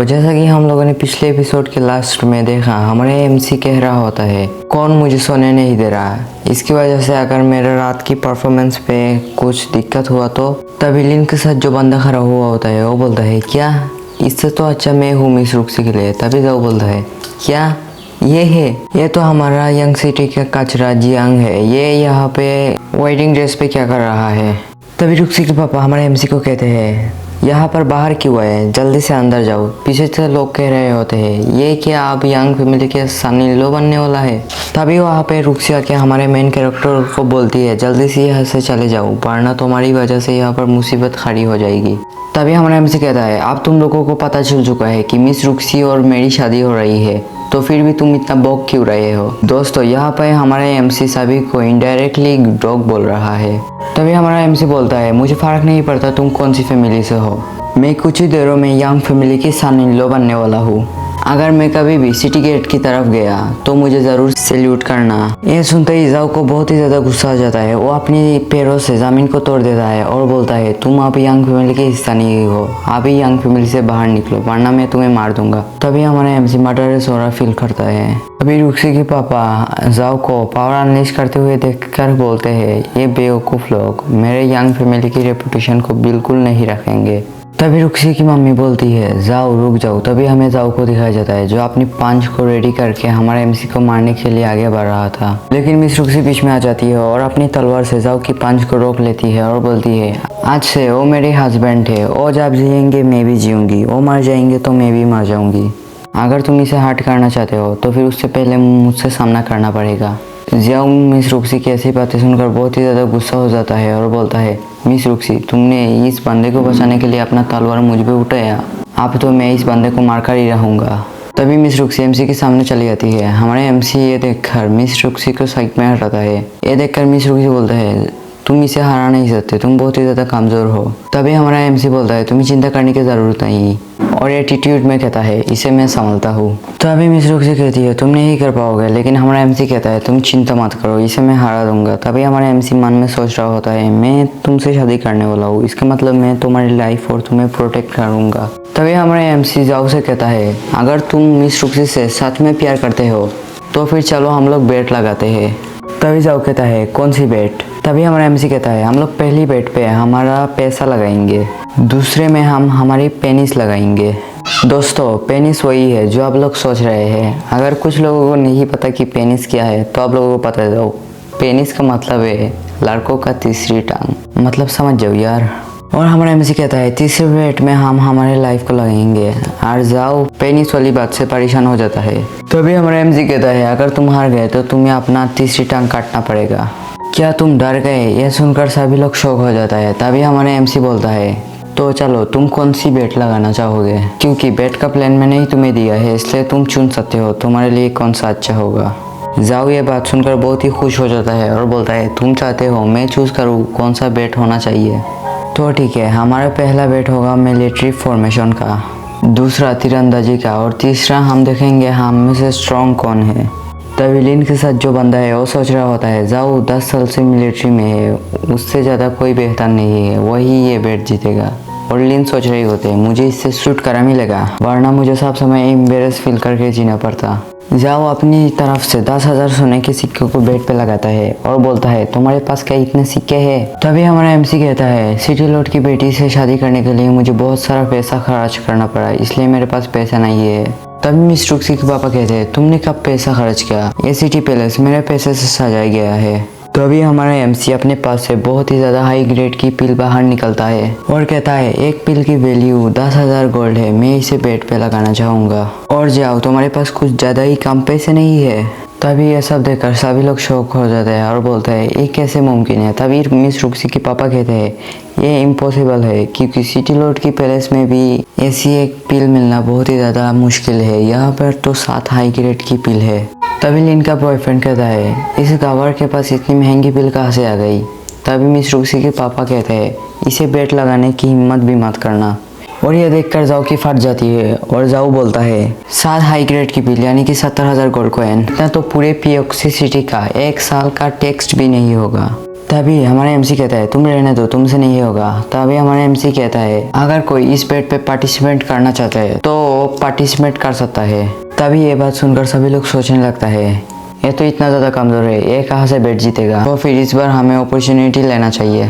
तो जैसा कि हम लोगों ने पिछले एपिसोड के लास्ट में देखा, हमारे एमसी कह रहा होता है कौन मुझे सोने नहीं दे रहा। इसकी वजह से अगर मेरे रात की परफॉर्मेंस पे कुछ दिक्कत हुआ तो तभी लिन के साथ जो बंदा खड़ा हुआ होता है वो बोलता है क्या इससे तो अच्छा मैं हूँ मिस रुक्सी के लिए। तभी जाओ बोलता है क्या ये है, ये तो हमारा यंग सिटी का कचरा जियांग है, ये यहाँ पे वेडिंग ड्रेस पे क्या कर रहा है। तभी रुक्सी के पापा हमारे एमसी को कहते हैं यहाँ पर बाहर क्यों है, जल्दी से अंदर जाओ। पीछे से लोग कह रहे होते हैं ये क्या आप यंग फैमिली के सनी लो बनने वाला है। तभी वहाँ पे रुक्सी आके हमारे मेन कैरेक्टर को बोलती है जल्दी से यहाँ से चले जाओ वरना तुम्हारी वजह से यहाँ पर मुसीबत खड़ी हो जाएगी। तभी हमारा एमसी कहता है अब तुम लोगों को पता चल चुका है कि मिस रुक्सी और मेरी शादी हो रही है तो फिर भी तुम इतना बॉक क्यों रहे हो। दोस्तों यहाँ पे हमारा एमसी सभी को इनडायरेक्टली डॉग बोल रहा है। तभी हमारा एमसी बोलता है मुझे फर्क नहीं पड़ता तुम कौन सी फैमिली से हो, मैं कुछ ही देरों में यंग फैमिली की सन इन लॉ बनने वाला हूँ। अगर मैं कभी भी सिटी गेट की तरफ गया तो मुझे ज़रूर सैल्यूट करना। ये सुनते ही जाओ को बहुत ही ज़्यादा गुस्सा आ जाता है, वो अपनी पैरों से ज़मीन को तोड़ देता है और बोलता है तुम अब यंग फैमिली के हिस्सा नहीं हो, अभी यंग फैमिली से बाहर निकलो वरना मैं तुम्हें मार दूंगा। तभी हमारा एमसी मर्डरस हो रहा फील करता है। अभी रुक्सी के पापा जाओ को पावर अनलीश करते हुए देखकर बोलते हैं ये बेवकूफ़ लोग मेरे यंग फैमिली की रेपुटेशन को बिल्कुल नहीं रखेंगे। तभी रुक्सी की मम्मी बोलती है जाओ रुक जाओ। तभी हमें जाओ को दिखाया जाता है जो अपनी पंच को रेडी करके हमारे एमसी को मारने के लिए आगे बढ़ रहा था, लेकिन मिस रुक्सी बीच में आ जाती है और अपनी तलवार से जाओ की पंच को रोक लेती है और बोलती है आज से वो मेरे हस्बैंड है, वो जब जिएंगे मैं भी जीऊँगी, वो मर जाएंगे तो मैं भी मर जाऊँगी। अगर तुम इसे हर्ट करना चाहते हो तो फिर उससे पहले मुझसे सामना करना पड़ेगा। जियाओ मिस रुक्सी की ऐसी बातें सुनकर बहुत ही ज़्यादा गुस्सा हो जाता है और बोलता है मिस रुक्सी तुमने इस बंदे को बचाने के लिए अपना तलवार मुझ पे उठाया, अब तो मैं इस बंदे को मारकर ही रहूँगा। तभी मिस रुक्सी एमसी के सामने चली जाती है। हमारे एमसी ये देखकर मिस रुक्सी को साइड में हटाता है। ये देखकर मिस रुक्सी बोलता है तुम इसे हरा नहीं सकते, तुम बहुत ही ज़्यादा कमज़ोर हो। तभी हमारा एमसी बोलता है तुम्हें चिंता करने की ज़रूरत नहीं, और एटीट्यूड में कहता है इसे मैं संभालता हूँ। तो अभी मिस रुक्सी कहती है तुम नहीं कर पाओगे, लेकिन हमारा एमसी कहता है तुम चिंता मत करो इसे मैं हरा दूंगा। तभी हमारा एमसी मन में सोच रहा होता है मैं तुमसे शादी करने वाला हूँ, इसका मतलब मैं तुम्हारी लाइफ और तुम्हें प्रोटेक्ट करूँगा। तभी हमारा एमसी जाओ से कहता है अगर तुम मिस रुक्सी से सच में प्यार करते हो तो फिर चलो हम लोग बेट लगाते हैं। तभी जाओ कहता है कौन सी बेट। तभी हमारा एमसी कहता है हम लोग पहली बेट पे हमारा पैसा लगाएंगे, दूसरे में हम हमारी पेनिस लगाएंगे। दोस्तों पेनिस वही है जो आप लोग सोच रहे हैं। अगर कुछ लोगों को नहीं पता कि पेनिस क्या है तो आप लोगों को पता जाओ, पेनिस का मतलब है लड़कों का तीसरी टांग, मतलब समझ जाओ यार। और हमारा एमसी कहता है तीसरे बेट में हम हमारे लाइफ को लगाएंगे, और जाओ पेनिस वाली बात से परेशान हो जाता है। तभी हमारा एमसी कहता है अगर तुम हार गए तो तुम्हें अपना तीसरी टांग काटना पड़ेगा। क्या तुम डर गए, यह सुनकर सभी लोग शॉक हो जाता है। तभी हमारा एमसी बोलता है तो चलो तुम कौन सी बेट लगाना चाहोगे, क्योंकि बेट का प्लान मैंने ही तुम्हें दिया है इसलिए तुम चुन सकते हो तुम्हारे लिए कौन सा अच्छा होगा। जाओ ये बात सुनकर बहुत ही खुश हो जाता है और बोलता है तुम चाहते हो मैं चूज़ करूँ कौन सा बेट होना चाहिए, तो ठीक है हमारा पहला बेट होगा मिलिट्री फॉर्मेशन का, दूसरा तीरंदाजी का, और तीसरा हम देखेंगे हम में से स्ट्रॉन्ग कौन है। तभी लिन के साथ जो बंदा है वो सोच रहा होता है जाओ 10 साल से मिलिट्री में है, उससे ज़्यादा कोई बेहतर नहीं है, वही ये बेट जीतेगा। और लिन सोच रही होते हैं मुझे इससे शूट करा मिलेगा वरना मुझे सब समय एम्बेरस फील करके जीना पड़ता। जाओ अपनी तरफ से 10,000 सोने के सिक्के को बेट पे लगाता है और बोलता है तुम्हारे पास क्या इतने सिक्के हैं। तभी हमारा एमसी कहता है सिटी लॉर्ड की बेटी से शादी करने के लिए मुझे बहुत सारा पैसा खर्च करना पड़ा इसलिए मेरे पास पैसा नहीं है। तभी मिस रुक्सी के पापा कहते हैं तुमने कब पैसा खर्च किया, ये सिटी पैलेस मेरे पैसे से सजाया गया है। तभी हमारा एमसी अपने पास से बहुत ही ज़्यादा हाई ग्रेड की पिल बाहर निकलता है और कहता है एक पिल की वैल्यू 10,000 गोल्ड है, मैं इसे बेट पे लगाना चाहूँगा। और जाओ तुम्हारे पास कुछ ज़्यादा ही कम पैसे नहीं है। तभी ये सब देखकर सभी लोग शौक हो जाते हैं और बोलते हैं ये कैसे मुमकिन है। तभी मिस रुक्सी के पापा कहते हैं ये इम्पॉसिबल है क्योंकि सिटी लॉर्ड की पैलेस में भी ऐसी एक पिल मिलना बहुत ही ज़्यादा मुश्किल है, यहाँ पर तो 7 हाई ग्रेड की पिल है। तभी लिन का बॉयफ्रेंड कहता है इस गवार के पास इतनी महंगी पिल कहाँ से आ गई। तभी मिस रुक्सी के पापा कहते हैं इसे बेट लगाने की हिम्मत भी मत करना। और ये देखकर जाओ की फट जाती है और जाओ बोलता है 7 हाई ग्रेड की बिल यानी कि 70,000 गोल्ड कॉइन, इतना तो पूरे पीओक्सी सिटी का 1 साल का टैक्स भी नहीं होगा। तभी हमारा एमसी कहता है तुम रहने दो, तुमसे नहीं होगा। तभी हमारा एमसी कहता है अगर कोई इस बेट पे पार्टिसिपेट करना चाहता है तो पार्टिसिपेट कर सकता है। तभी ये बात सुनकर सभी लोग सोचने लगता है ये तो इतना ज़्यादा कमज़ोर है, ये कहाँ से बेट जीतेगा, तो फिर इस बार हमें अपॉर्चुनिटी लेना चाहिए।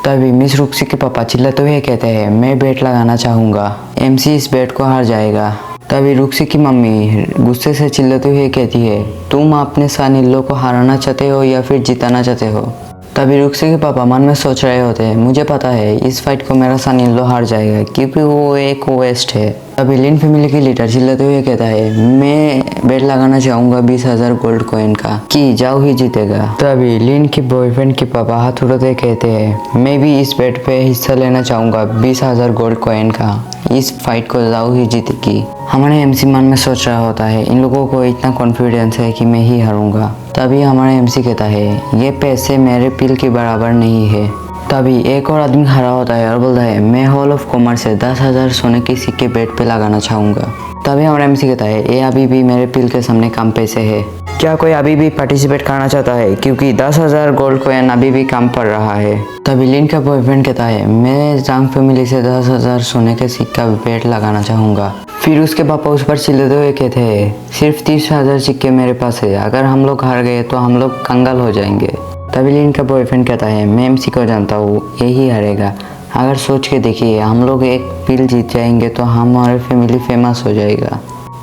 तभी मिस रुक्सी के पापा चिल्लाते हुए कहते हैं मैं बेट लगाना चाहूँगा, एमसी इस बेट को हार जाएगा। तभी रुक्सी की मम्मी गुस्से से चिल्लाते हुए कहती है तुम अपने सानिल्लो को हराना चाहते हो या फिर जिताना चाहते हो। तभी रुक्सी के पापा मन में सोच रहे होते हैं मुझे पता है इस फाइट को मेरा सानिल्लो हार जाएगा क्योंकि वो एक वेस्ट है। तभी लिन फैमिली के लीडर चिल्लाते हुए कहता है मैं बेट लगाना चाहूँगा 20,000 गोल्ड कॉइन का कि जाओ ही जीतेगा। तभी लिन के बॉयफ्रेंड के पापा हाथ उठाते कहते हैं मैं भी इस बेट पे हिस्सा लेना चाहूँगा 20,000 गोल्ड कॉइन का, इस फाइट को जाओ ही जीतेगी। हमारे एमसी मन में सोच रहा होता है इन लोगों को इतना कॉन्फिडेंस है कि मैं ही हारूंगा। तभी हमारा एमसी कहता है ये पैसे मेरे पिल के बराबर नहीं है। तभी एक और आदमी खड़ा होता है और बोलता है मैं हॉल ऑफ कॉमर्स से 10,000 सोने के सिक्के बेट पे लगाना चाहूँगा। तभी हमारा एमसी कहता है ये अभी भी मेरे पिल के सामने कम पैसे है, क्या कोई अभी भी पार्टिसिपेट करना चाहता है क्योंकि 10,000 गोल्ड कॉइन अभी भी कम पड़ रहा है। तभी लिन का बॉयफ्रेंड कहता है मैं जांग फैमिली से 10,000 सोने के सिक्का बेट लगाना चाहूँगा। फिर उसके पापा उस पर चिल्लाते हुए कहते हैं सिर्फ 30,000 सिक्के मेरे पास है, अगर हम लोग हार गए तो हम लोग कंगाल हो जाएंगे। तभी लिन का बॉयफ्रेंड कहता है मैं एमसी को जानता हूँ यही हारेगा, अगर सोच के देखिए हम लोग एक पिल जीत जाएंगे तो हमारे फैमिली फेमस हो जाएगा।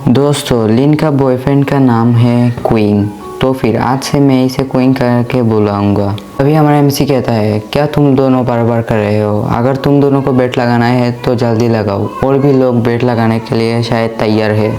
दोस्तों लिन का बॉयफ्रेंड का नाम है क्वीन, तो फिर आज से मैं इसे क्वीन करके बुलाऊंगा। तभी हमारा एमसी कहता है क्या तुम दोनों बराबर कर रहे हो, अगर तुम दोनों को बेट लगाना है तो जल्दी लगाओ, और भी लोग बेट लगाने के लिए शायद तैयार है।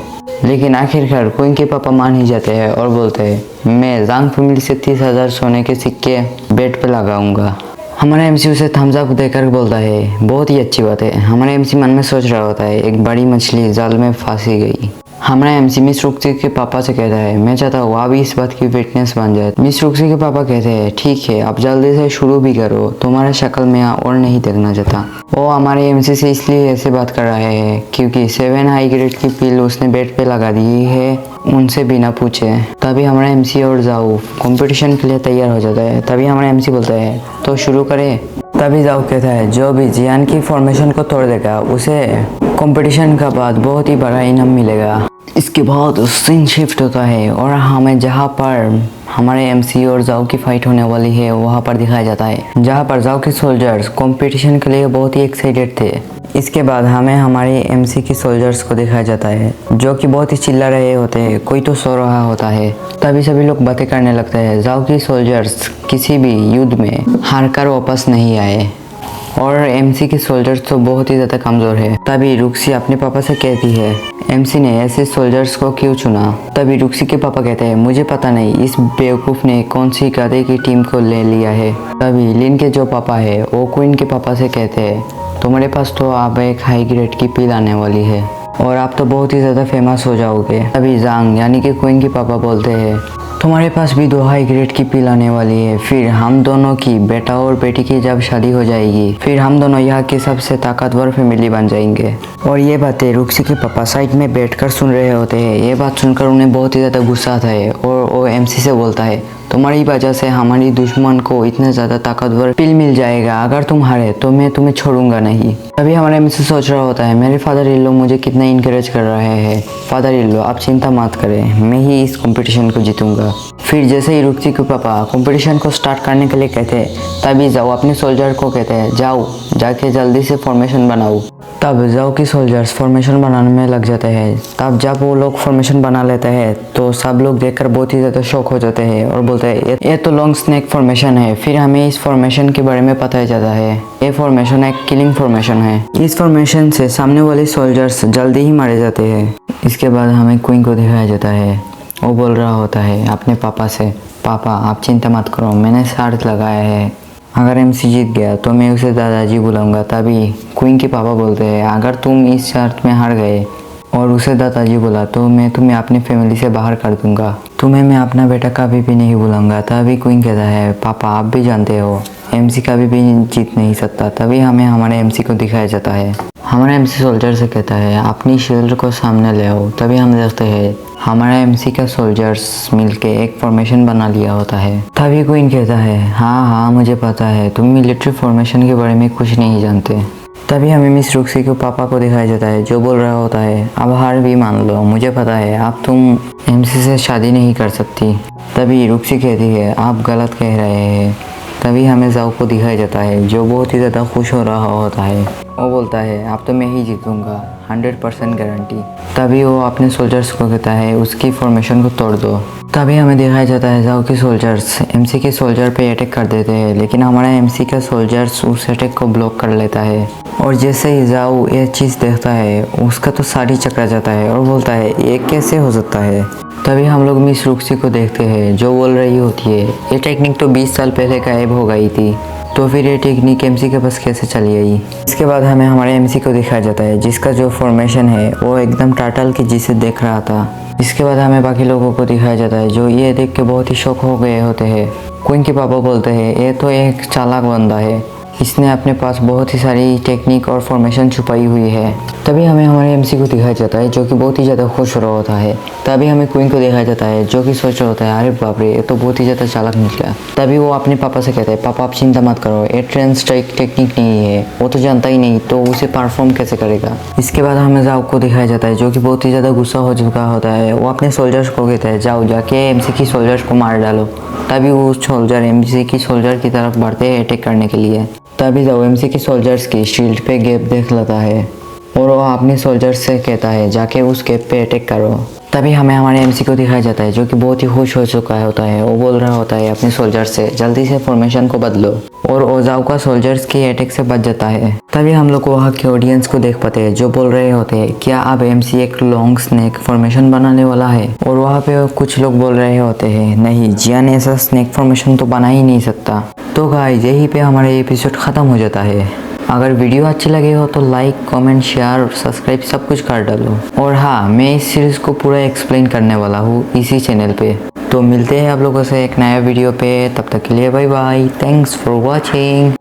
लेकिन आखिरकार क्वीन के पापा मान ही जाते हैं और बोलते हैं मैं जांग फैमिली से 30,000 सोने के सिक्के बेट पे लगाऊंगा। हमारा एमसी उसे थम्स अप देकर बोलता है बहुत ही अच्छी बात है। हमारा एमसी मन में सोच रहा होता है एक बड़ी मछली जाल में फंसी गई। हमारा एमसी मिस रुक्सी के पापा से कहता है मैं चाहता हूँ आप इस बात की विटनेस बन जाए। मिस रुक्सी के पापा कहते हैं ठीक है अब जल्दी से शुरू भी करो, तुम्हारे शक्ल में और नहीं देखना चाहता। वो हमारे एमसी से इसलिए ऐसे बात कर रहे हैं क्योंकि 7 हाई ग्रेड की पिल उसने बेट पे लगा दी है उनसे बिना पूछे। तभी हमारा एमसी और जाओ कंपटीशन के लिए तैयार हो जाता है। तभी हमारा एमसी बोलता है तो शुरू करें। तभी जाओ कहता है जो भी जियान की फॉर्मेशन को तोड़ देगा उसे कंपटीशन का बाद बहुत ही बड़ा इनाम मिलेगा। इसके बाद सीन शिफ्ट होता है और हमें जहाँ पर हमारे एमसी और जाओ की फाइट होने वाली है वहाँ पर दिखाया जाता है, जहाँ पर जाओ के सोल्जर्स कंपटीशन के लिए बहुत ही एक्साइटेड थे। इसके बाद हमें हमारे एमसी के सोल्जर्स को दिखाया जाता है जो कि बहुत ही चिल्ला रहे होते हैं, कोई तो सो रहा होता है। तभी सभी लोग बातें करने लगते हैं जाओ की सोल्जर्स किसी भी युद्ध में हार कर वापस नहीं आए और एमसी के सोल्जर्स तो बहुत ही ज़्यादा कमज़ोर है। तभी रुक्सी अपने पापा से कहती है एमसी ने ऐसे सोल्जर्स को क्यों चुना। तभी रुक्सी के पापा कहते हैं मुझे पता नहीं इस बेवकूफ़ ने कौन सी गधे की टीम को ले लिया है। तभी लिन के जो पापा है वो क्वीन के पापा से कहते हैं तुम्हारे पास तो अब एक हाई ग्रेड की पिल आने वाली है और आप तो बहुत ही ज़्यादा फेमस हो जाओगे। तभी जांग यानी कि क्वीन के पापा बोलते हैं तुम्हारे पास भी 2 हाई ग्रेड की पिल आने वाली है, फिर हम दोनों की बेटा और बेटी की जब शादी हो जाएगी फिर हम दोनों यहाँ की सबसे ताकतवर फैमिली बन जाएंगे। और ये बातें रुक्सी के पापा साइड में बैठकर सुन रहे होते हैं। ये बात सुनकर उन्हें बहुत ही ज़्यादा गुस्सा आता है और वो एमसी से बोलता है तुम्हारी वजह से हमारी दुश्मन को इतना ज़्यादा ताकतवर पिल मिल जाएगा, अगर तुम हारे तो मैं तुम्हें छोड़ूंगा नहीं। तभी हमारा एमसी सोच रहा होता है मेरे फादर इन लो मुझे कितना इनकरेज कर रहे हैं, फादर इन लो आप चिंता मत करें, मैं ही इस कंपटीशन को जीतूंगा। फिर जैसे ही रुक्सी के पापा कंपटीशन को स्टार्ट करने के लिए कहते हैं तभी जाओ अपने सोल्जर को कहते हैं जाओ जाके जल्दी से फॉर्मेशन बनाओ। तब जाओ की सोल्जर्स फॉर्मेशन बनाने में लग जाते हैं। तब जब वो लोग फॉर्मेशन बना लेते हैं तो सब लोग देखकर बहुत ही ज़्यादा शॉक हो जाते हैं और बोलते हैं ये तो लॉन्ग स्नैक फॉर्मेशन है। फिर हमें इस फॉर्मेशन के बारे में पता चलता है ये फॉर्मेशन एक किलिंग फॉर्मेशन है, इस फॉर्मेशन से सामने वाले सोल्जर्स जल्दी ही मारे जाते हैं। इसके बाद हमें क्वीन को दिखाया जाता है, वो बोल रहा होता है अपने पापा से पापा आप चिंता मत करो मैंने शर्त लगाया है, अगर एमसी जीत गया तो मैं उसे दादाजी बुलाऊंगा। तभी क्वीन के पापा बोलते हैं अगर तुम इस शर्त में हार गए और उसे दादाजी बोला तो मैं तुम्हें अपनी फैमिली से बाहर कर दूंगा, तुम्हें मैं अपना बेटा कभी भी नहीं बुलाऊंगा। तभी क्वीन कहता है पापा आप भी जानते हो एमसी कभी भी जीत नहीं सकता। तभी हमें हमारे एमसी को दिखाया जाता है। हमारा एमसी सोल्जर से कहता है अपनी शील्ड को सामने ले आओ। तभी हम देखते हैं हमारा एमसी का सोल्जर्स मिलके एक फॉर्मेशन बना लिया होता है। तभी क्वीन कहता है हाँ मुझे पता है तुम मिलिट्री फॉर्मेशन के बारे में कुछ नहीं जानते। तभी हमें मिस रुक्सी को पापा को दिखाया जाता है जो बोल रहा होता है अब हार भी मान लो, मुझे पता है अब तुम एमसी से शादी नहीं कर सकती। तभी रुक्सी कहती है आप गलत कह रहे हैं। तभी हमें जाओ को दिखाया जाता है जो बहुत ही ज़्यादा खुश हो रहा होता है। वो बोलता है अब तो मैं ही जीतूंगा 100% गारंटी। तभी वो अपने सोल्जर्स को कहता है उसकी फॉर्मेशन को तोड़ दो। तभी हमें दिखाया जाता है जाओ के सोल्जर्स एमसी के सोल्जर पे अटैक कर देते हैं, लेकिन हमारा एमसी का सोल्जर्स उस अटैक को ब्लॉक कर लेता है। और जैसे ही जाओ ये चीज़ देखता है उसका तो साड़ी चकरा जाता है और बोलता है ये कैसे हो सकता है। तभी हम लोग मिस रुक्सी को देखते हैं जो बोल रही होती है ये टेक्निक तो 20 साल पहले गायब हो गई थी, तो फिर ये टेक्निक एमसी के पास कैसे चली गई। इसके बाद हमें हमारे एमसी को दिखाया जाता है जिसका जो फॉर्मेशन है वो एकदम टाटल के जिसे देख रहा था। इसके बाद हमें बाकी लोगों को दिखाया जाता है जो ये देख के बहुत ही शौक हो गए होते हैं। क्वीन के पापा बोलते हैं ये तो एक चालाक बंदा है, इसने अपने पास बहुत ही सारी टेक्निक और फॉर्मेशन छुपाई हुई है। तभी हमें हमारे एमसी को दिखाया जाता है जो कि बहुत ही ज़्यादा खुश हो रहा होता है। तभी हमें क्वीन को दिखाया जाता है जो कि सोच रहा होता है अरे बाप रे ये तो बहुत ही ज़्यादा चालाक निकला। तभी वो अपने पापा से कहता है पापा आप चिंता मत करो ये ट्रेन स्ट्राइक टेक्निक नहीं है, वो तो जानता ही नहीं तो उसे परफॉर्म कैसे करेगा। इसके बाद हमें जाओ को दिखाया जाता है जो कि बहुत ही ज़्यादा गुस्सा हो चुका होता है। वो अपने सोल्जर्स को कहता है जाओ जाके एमसी की सोल्जर्स को मार डालो। तभी वो सोल्जर एमसी की सोल्जर की तरफ बढ़ते हैं अटैक करने के लिए। तभी जाओ एमसी की सोल्जर्स की शील्ड पे गैप देख लेता है और वो अपने सोल्जर्स से कहता है जाके उस गैप पे अटैक करो। तभी हमें हमारे एमसी को दिखाया जाता है जो कि बहुत ही खुश हो चुका होता है। वो बोल रहा होता है अपने सोल्जर्स से जल्दी से फॉर्मेशन को बदलो और ओजाओ का सोल्जर्स की अटैक से बच जाता है। तभी हम लोग वहाँ के ऑडियंस को देख पाते हैं जो बोल रहे होते हैं क्या अब एमसी एक लॉन्ग स्नेक फॉर्मेशन बनाने वाला है। और वहाँ पे कुछ लोग बोल रहे होते हैं नहीं जियान ऐसा स्नेक फॉर्मेशन तो बना ही नहीं सकता। तो गाइस यहीं पे हमारा एपिसोड ख़त्म हो जाता है। अगर वीडियो अच्छी लगे हो तो लाइक कमेंट शेयर और सब्सक्राइब सब कुछ कर डालो। और हाँ मैं इस सीरीज़ को पूरा एक्सप्लेन करने वाला हूँ इसी चैनल पे। तो मिलते हैं आप लोगों से एक नया वीडियो पे, तब तक के लिए bye bye, thanks for watching.